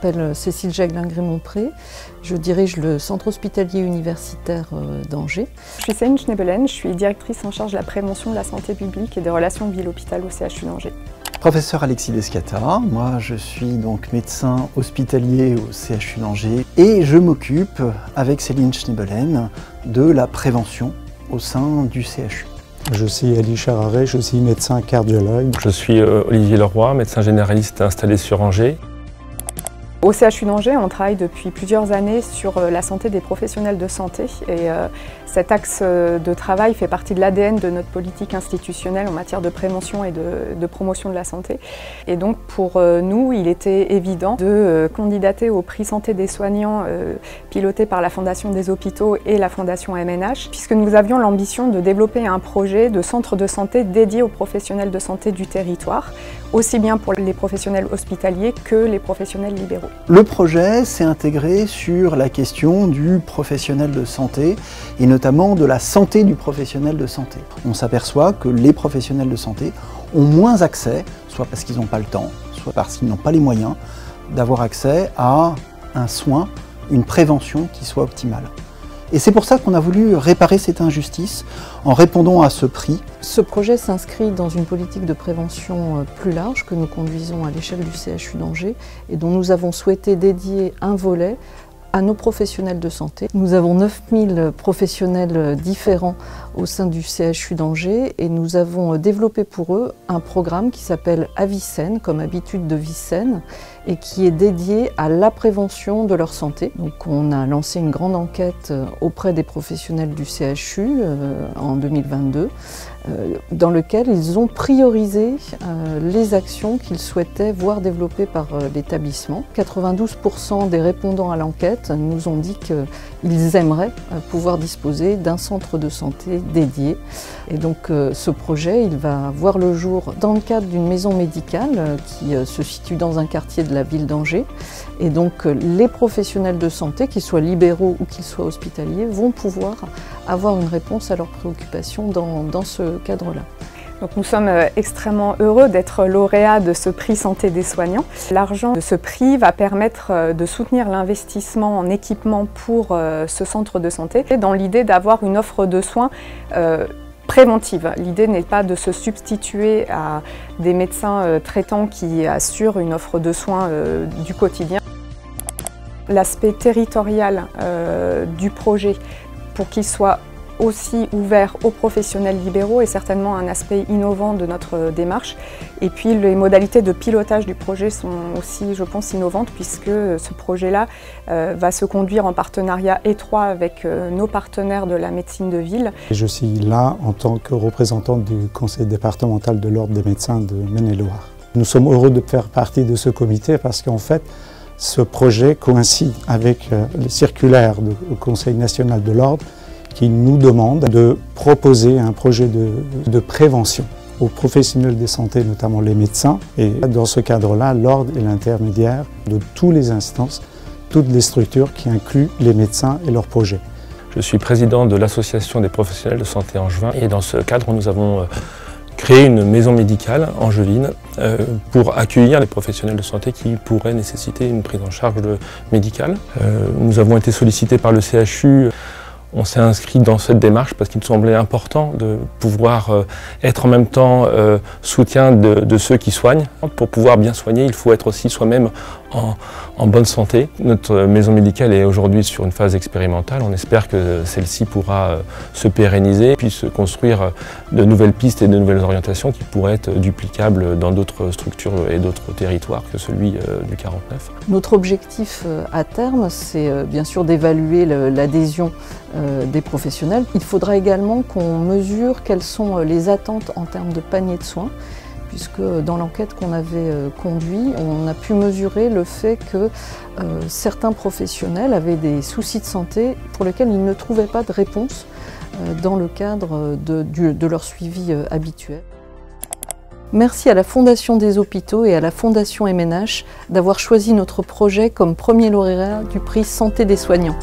m'appelle Cécile Jaglin-Grémont-Pré, je dirige le centre hospitalier universitaire d'Angers. Je suis Céline Schnebelen, je suis directrice en charge de la prévention de la santé publique et des relations ville-hôpital au CHU d'Angers. Professeur Alexis Descata, moi je suis donc médecin hospitalier au CHU d'Angers et je m'occupe avec Céline Schnebelen de la prévention au sein du CHU. Je suis Ali Chararé, je suis médecin cardiologue. Je suis Olivier Leroy, médecin généraliste installé sur Angers. Au CHU d'Angers, on travaille depuis plusieurs années sur la santé des professionnels de santé et cet axe de travail fait partie de l'ADN de notre politique institutionnelle en matière de prévention et de promotion de la santé. Et donc pour nous, il était évident de candidater au prix santé des soignants piloté par la Fondation des hôpitaux et la Fondation MNH, puisque nous avions l'ambition de développer un projet de centre de santé dédié aux professionnels de santé du territoire, aussi bien pour les professionnels hospitaliers que les professionnels libéraux. Le projet s'est intégré sur la question du professionnel de santé et notamment de la santé du professionnel de santé. On s'aperçoit que les professionnels de santé ont moins accès, soit parce qu'ils n'ont pas le temps, soit parce qu'ils n'ont pas les moyens, d'avoir accès à un soin, une prévention qui soit optimale. Et c'est pour ça qu'on a voulu réparer cette injustice en répondant à ce prix. Ce projet s'inscrit dans une politique de prévention plus large que nous conduisons à l'échelle du CHU d'Angers et dont nous avons souhaité dédier un volet à nos professionnels de santé. Nous avons 9000 professionnels différents au sein du CHU d'Angers et nous avons développé pour eux un programme qui s'appelle Avicenne, comme habitude de vie saine, et qui est dédié à la prévention de leur santé. Donc on a lancé une grande enquête auprès des professionnels du CHU en 2022, dans lequel ils ont priorisé les actions qu'ils souhaitaient voir développées par l'établissement. 92% des répondants à l'enquête nous ont dit qu'ils aimeraient pouvoir disposer d'un centre de santé dédié. Et donc ce projet, il va voir le jour dans le cadre d'une maison médicale qui se situe dans un quartier de la ville d'Angers. Et donc les professionnels de santé, qu'ils soient libéraux ou qu'ils soient hospitaliers, vont pouvoir avoir une réponse à leurs préoccupations dans ce cadre-là. Donc nous sommes extrêmement heureux d'être lauréats de ce prix santé des soignants. L'argent de ce prix va permettre de soutenir l'investissement en équipement pour ce centre de santé dans l'idée d'avoir une offre de soins préventive. L'idée n'est pas de se substituer à des médecins traitants qui assurent une offre de soins du quotidien. L'aspect territorial du projet, pour qu'il soit aussi ouvert aux professionnels libéraux, est certainement un aspect innovant de notre démarche. Et puis les modalités de pilotage du projet sont aussi, je pense, innovantes, puisque ce projet-là va se conduire en partenariat étroit avec nos partenaires de la médecine de ville. Je suis là en tant que représentant du conseil départemental de l'ordre des médecins de Maine-et-Loire. Nous sommes heureux de faire partie de ce comité parce qu'en fait, ce projet coïncide avec les circulaires du Conseil national de l'ordre qui nous demande de proposer un projet de prévention aux professionnels de santé, notamment les médecins. Et dans ce cadre-là, l'ordre est l'intermédiaire de toutes les instances, toutes les structures qui incluent les médecins et leurs projets. Je suis président de l'association des professionnels de santé angevin et dans ce cadre, nous avons créé une maison médicale angevine pour accueillir les professionnels de santé qui pourraient nécessiter une prise en charge médicale. Nous avons été sollicités par le CHU. On s'est inscrit dans cette démarche parce qu'il nous semblait important de pouvoir être en même temps soutien de ceux qui soignent. Pour pouvoir bien soigner, il faut être aussi soi-même en bonne santé. Notre maison médicale est aujourd'hui sur une phase expérimentale. On espère que celle-ci pourra se pérenniser puis se construire de nouvelles pistes et de nouvelles orientations qui pourraient être duplicables dans d'autres structures et d'autres territoires que celui du 49. Notre objectif à terme, c'est bien sûr d'évaluer l'adhésion des professionnels. Il faudra également qu'on mesure quelles sont les attentes en termes de panier de soins, puisque dans l'enquête qu'on avait conduite, on a pu mesurer le fait que certains professionnels avaient des soucis de santé pour lesquels ils ne trouvaient pas de réponse dans le cadre de leur suivi habituel. Merci à la Fondation des hôpitaux et à la Fondation MNH d'avoir choisi notre projet comme premier lauréat du prix Santé des soignants.